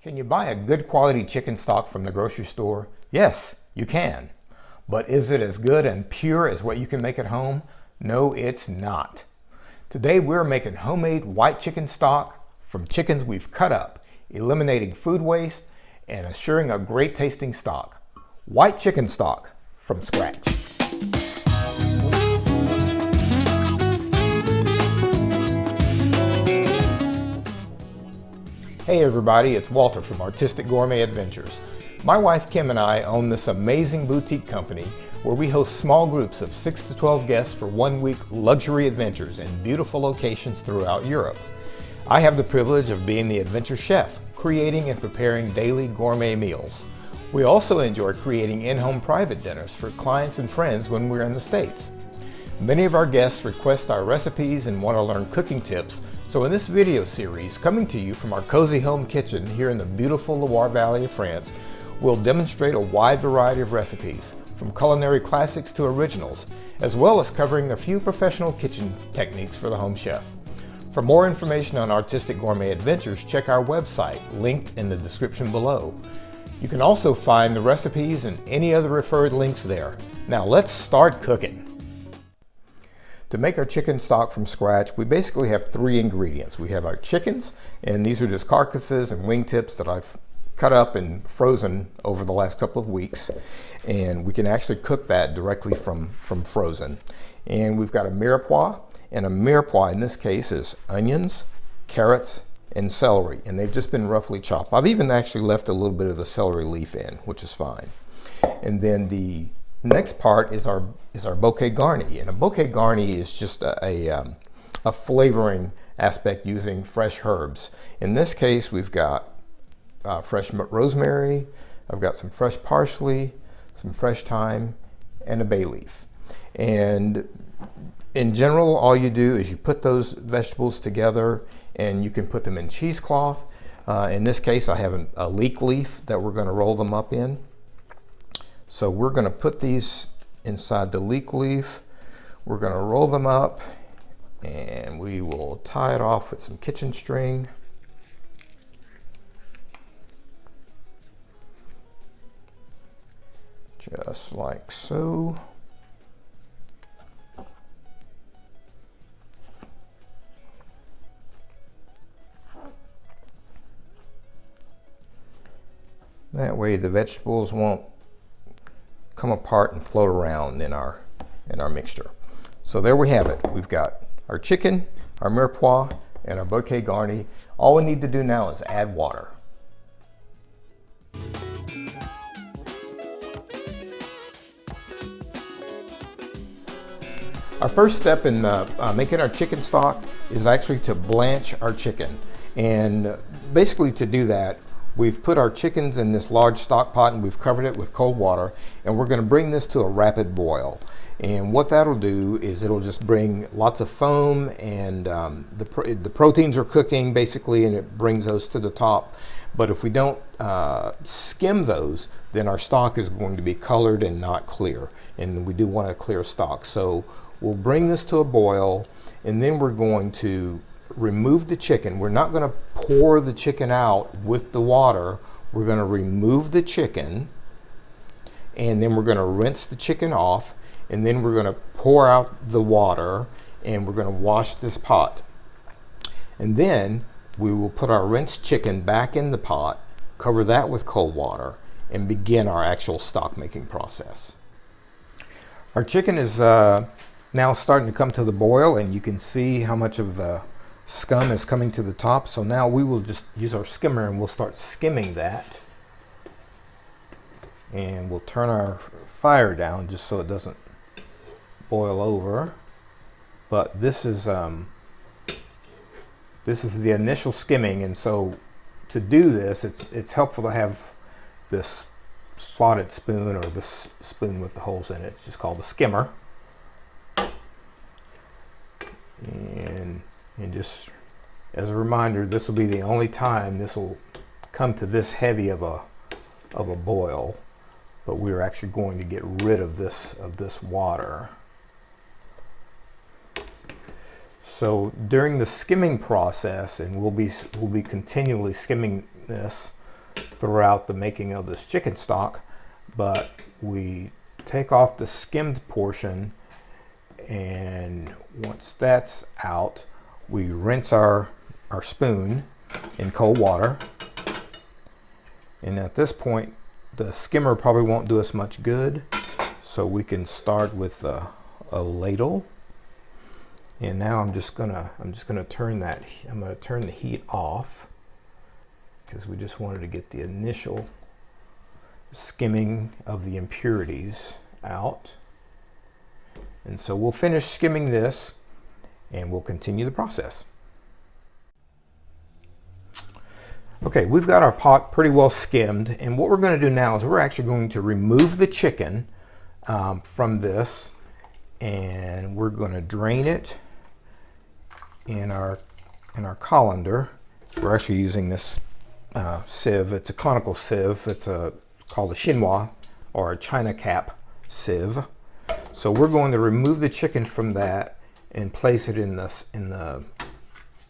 Can you buy a good quality chicken stock from the grocery store? Yes, you can. But is it as good and pure as what you can make at home? No, it's not. Today we're making homemade white chicken stock from chickens we've cut up, eliminating food waste and assuring a great tasting stock. White chicken stock from scratch. Hey everybody, it's Walter from Artistic Gourmet Adventures. My wife Kim and I own this amazing boutique company where we host small groups of 6 to 12 guests for 1 week luxury adventures in beautiful locations throughout Europe. I have the privilege of being the adventure chef, creating and preparing daily gourmet meals. We also enjoy creating in-home private dinners for clients and friends when we're in the States. Many of our guests request our recipes and want to learn cooking tips, so in this video series, coming to you from our cozy home kitchen here in the beautiful Loire Valley of France, we'll demonstrate a wide variety of recipes, from culinary classics to originals, as well as covering a few professional kitchen techniques for the home chef. For more information on Artistic Gourmet Adventures, check our website, linked in the description below. You can also find the recipes and any other referred links there. Now let's start cooking. To make our chicken stock from scratch, we basically have 3 ingredients. We have our chickens, and these are just carcasses and wingtips that I've cut up and frozen over the last couple of weeks. And we can actually cook that directly from frozen. And we've got a mirepoix, and a mirepoix in this case is onions, carrots, and celery. And they've just been roughly chopped. I've even actually left a little bit of the celery leaf in, which is fine. And then the next part is our Bouquet Garni, and a Bouquet Garni is just a flavoring aspect using fresh herbs. In this case, we've got fresh rosemary, I've got some fresh parsley, some fresh thyme, and a bay leaf. And in general, all you do is you put those vegetables together, and you can put them in cheesecloth. In this case, I have a leek leaf that we're going to roll them up in. So we're going to put these inside the leek leaf. We're going to roll them up, and we will tie it off with some kitchen string. Just like so. That way the vegetables won't come apart and float around in our mixture. So there we have it. We've got our chicken, our mirepoix, and our Bouquet Garni. All we need to do now is add water. Our first step in making our chicken stock is actually to blanch our chicken. And basically to do that, we've put our chickens in this large stock pot and we've covered it with cold water, and we're going to bring this to a rapid boil. And what that'll do is it'll just bring lots of foam, and the proteins are cooking basically, and it brings those to the top. But if we don't skim those, then our stock is going to be colored and not clear, and we do want a clear stock. So we'll bring this to a boil, and then we're going to remove the chicken. We're not going to pour the chicken out with the water. We're going to remove the chicken, and then we're going to rinse the chicken off, and then we're going to pour out the water, and we're going to wash this pot. And then we will put our rinsed chicken back in the pot, cover that with cold water, and begin our actual stock making process. Our chicken is now starting to come to the boil, and you can see how much of the scum is coming to the top. So now we will just use our skimmer and we'll start skimming that. And we'll turn our fire down just so it doesn't boil over. But this is the initial skimming, and so to do this, it's helpful to have this slotted spoon, or this spoon with the holes in it. It's just called the skimmer. And just as a reminder, this will be the only time this will come to this heavy of a boil, but we're actually going to get rid of this water. So during the skimming process, and we'll be continually skimming this, throughout the making of this chicken stock, but we take off the skimmed portion, and once that's out, we rinse our spoon in cold water. And at this point, the skimmer probably won't do us much good, so we can start with a ladle. And now I'm just gonna turn the heat off, because we just wanted to get the initial skimming of the impurities out. And so we'll finish skimming this and we'll continue the process. Okay, we've got our pot pretty well skimmed, and what we're going to do now is we're actually going to remove the chicken from this, and we're going to drain it in our colander. We're actually using this sieve. It's a conical sieve. It's called a chinois, or a china cap sieve. So we're going to remove the chicken from that and place it in the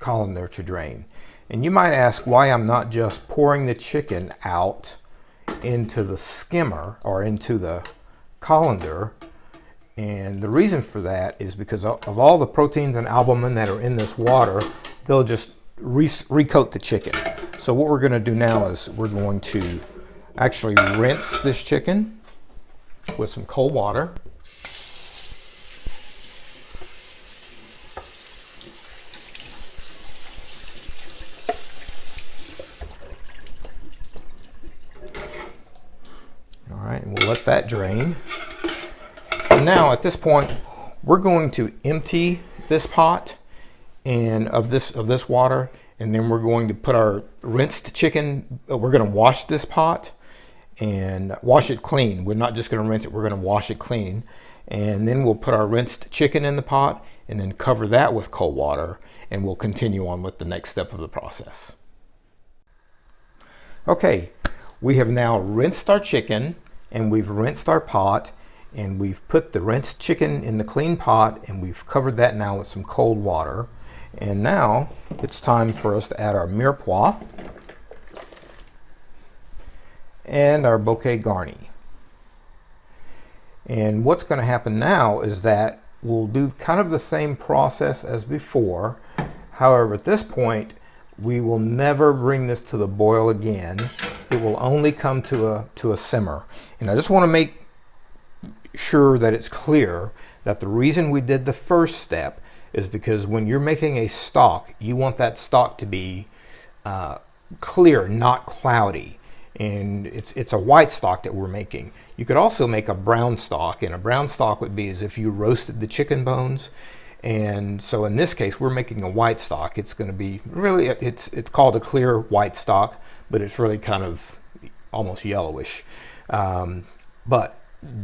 colander to drain. And you might ask why I'm not just pouring the chicken out into the skimmer or into the colander. And the reason for that is because of all the proteins and albumin that are in this water, they'll just recoat the chicken. So what we're going to do now is we're going to actually rinse this chicken with some cold water. And we'll let that drain. And now at this point, we're going to empty this pot and of this water, and then we're going to put our rinsed chicken. We're going to wash this pot and wash it clean. We're not just going to rinse it, we're going to wash it clean. And then we'll put our rinsed chicken in the pot and then cover that with cold water, and we'll continue on with the next step of the process. Okay, we have now rinsed our chicken, and we've rinsed our pot, and we've put the rinsed chicken in the clean pot, and we've covered that now with some cold water. And now it's time for us to add our mirepoix and our Bouquet Garni. And what's going to happen now is that we'll do kind of the same process as before. However, at this point, we will never bring this to the boil again. It will only come to a simmer. And I just want to make sure that it's clear that the reason we did the first step is because when you're making a stock, you want that stock to be clear, not cloudy. And it's a white stock that we're making. You could also make a brown stock, and a brown stock would be as if you roasted the chicken bones. And so in this case, we're making a white stock. It's going to be really, it's called a clear white stock, but it's really kind of almost yellowish. But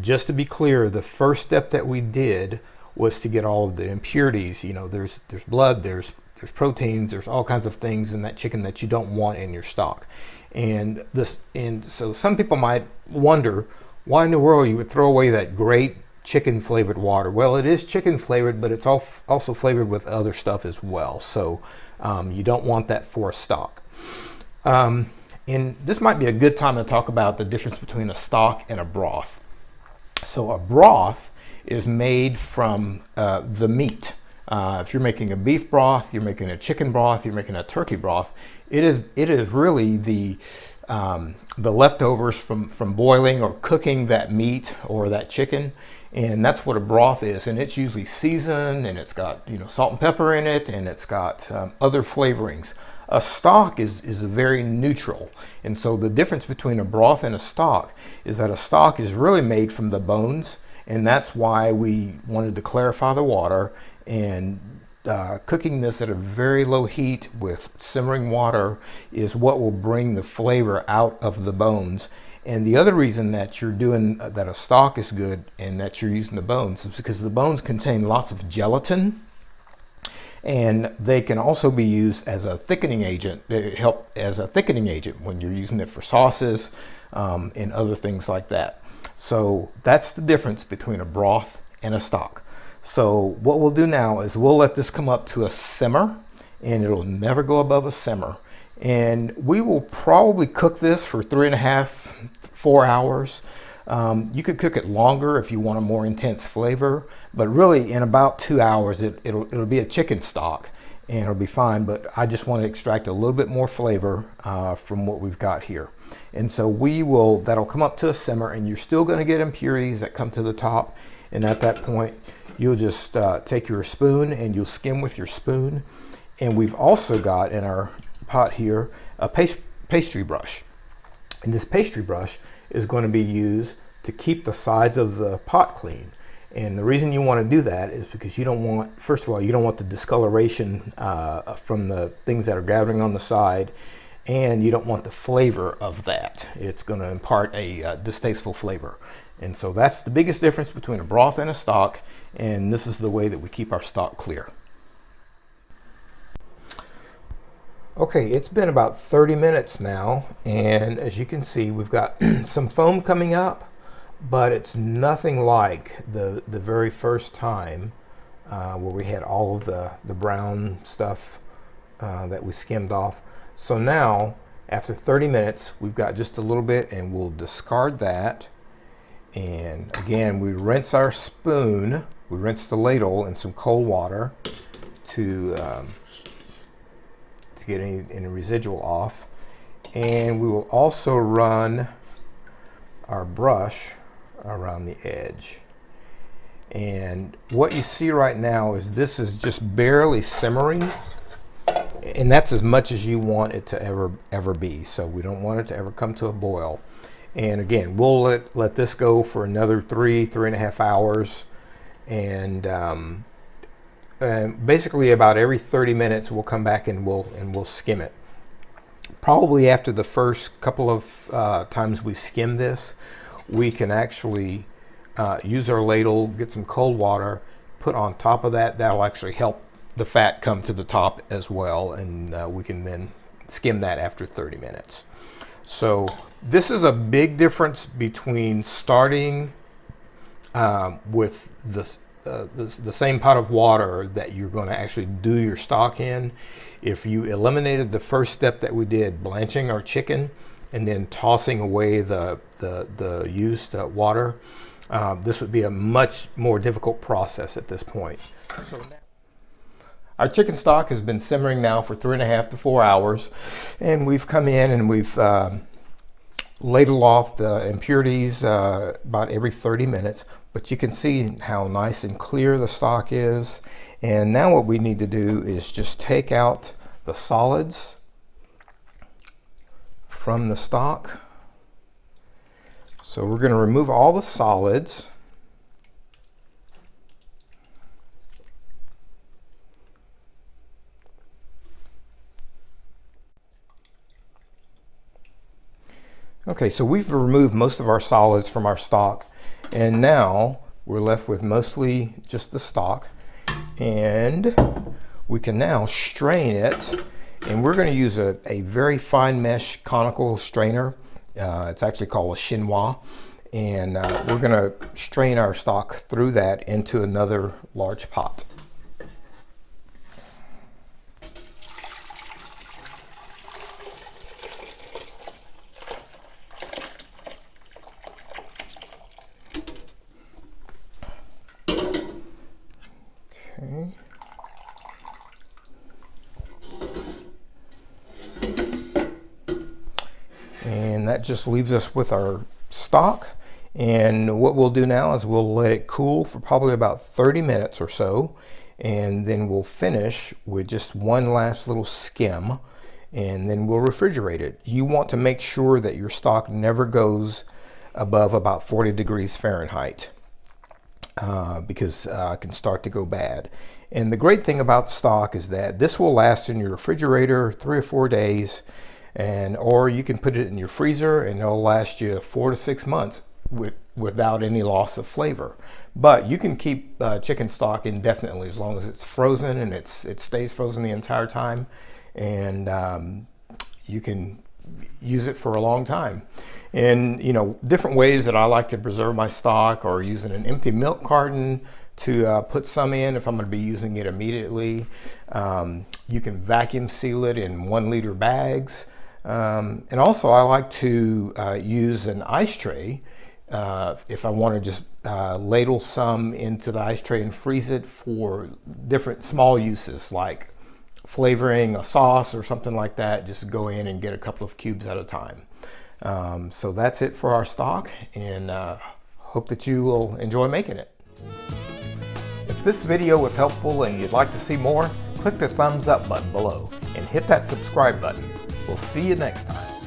just to be clear, the first step that we did was to get all of the impurities. You know, there's blood, there's proteins, there's all kinds of things in that chicken that you don't want in your stock. And so some people might wonder why in the world you would throw away that great chicken flavored water. Well, it is chicken flavored, but it's also flavored with other stuff as well. So you don't want that for a stock. And this might be a good time to talk about the difference between a stock and a broth. So a broth is made from the meat. If you're making a beef broth, you're making a chicken broth, you're making a turkey broth, it is really the leftovers from boiling or cooking that meat or that chicken. And that's what a broth is, and it's usually seasoned, and it's got salt and pepper in it, and it's got other flavorings. A stock is very neutral, and so the difference between a broth and a stock is that a stock is really made from the bones, and that's why we wanted to clarify the water. And cooking this at a very low heat with simmering water is what will bring the flavor out of the bones. And the other reason that you're doing that a stock is good and that you're using the bones is because the bones contain lots of gelatin, and they can also be used as a thickening agent. They help as a thickening agent when you're using it for sauces and other things like that. So that's the difference between a broth and a stock. So what we'll do now is we'll let this come up to a simmer, and it'll never go above a simmer. And we will probably cook this for 3.5, 4 hours. You could cook it longer if you want a more intense flavor, but really in about 2 hours it'll be a chicken stock and it'll be fine. But I just want to extract a little bit more flavor from what we've got here. And so that'll come up to a simmer, and you're still going to get impurities that come to the top. And at that point, you'll just take your spoon and you'll skim with your spoon. And we've also got in our pot here a pastry brush. And this pastry brush is going to be used to keep the sides of the pot clean. And the reason you want to do that is because you don't want, first of all, you don't want the discoloration from the things that are gathering on the side, and you don't want the flavor of that. It's going to impart a distasteful flavor. And so that's the biggest difference between a broth and a stock, and this is the way that we keep our stock clear. Okay, it's been about 30 minutes now, and as you can see, we've got some foam coming up, but it's nothing like the very first time where we had all of the brown stuff that we skimmed off. So now, after 30 minutes, we've got just a little bit, and we'll discard that. And again, we rinse our spoon, we rinse the ladle in some cold water to get any residual off. And we will also run our brush around the edge. And what you see right now is this is just barely simmering, and that's as much as you want it to ever be. So we don't want it to ever come to a boil. And again, we'll let this go for another 3.5 hours, and basically about every 30 minutes we'll come back and we'll skim it. Probably after the first couple of times we skim this, we can actually use our ladle, get some cold water, put on top of that. That'll actually help the fat come to the top as well, and we can then skim that after 30 minutes. So this is a big difference between starting with the same pot of water that you're going to actually do your stock in. If you eliminated the first step that we did, blanching our chicken, and then tossing away the used water, this would be a much more difficult process at this point. So now, our chicken stock has been simmering now for 3.5 to 4 hours, and we've come in and we've ladled off the impurities about every 30 minutes. But you can see how nice and clear the stock is. And now what we need to do is just take out the solids from the stock. So we're going to remove all the solids. Okay, so we've removed most of our solids from our stock, and now we're left with mostly just the stock. And we can now strain it, and we're going to use a very fine mesh conical strainer. It's actually called a chinois, and we're going to strain our stock through that into another large pot. Okay. And that just leaves us with our stock. And what we'll do now is we'll let it cool for probably about 30 minutes or so, and then we'll finish with just one last little skim, and then we'll refrigerate it. You want to make sure that your stock never goes above about 40 degrees Fahrenheit. Because it can start to go bad. And the great thing about stock is that this will last in your refrigerator 3 or 4 days, or you can put it in your freezer and it'll last you 4 to 6 months without any loss of flavor. But you can keep chicken stock indefinitely as long as it's frozen and it stays frozen the entire time, and you can use it for a long time. And different ways that I like to preserve my stock are using an empty milk carton to put some in if I'm going to be using it immediately. You can vacuum seal it in 1-liter bags. And also I like to use an ice tray if I want to just ladle some into the ice tray and freeze it for different small uses like flavoring a sauce or something like that. Just go in and get a couple of cubes at a time. So that's it for our stock, and hope that you will enjoy making it. If this video was helpful and you'd like to see more, click the thumbs up button below and hit that subscribe button. We'll see you next time.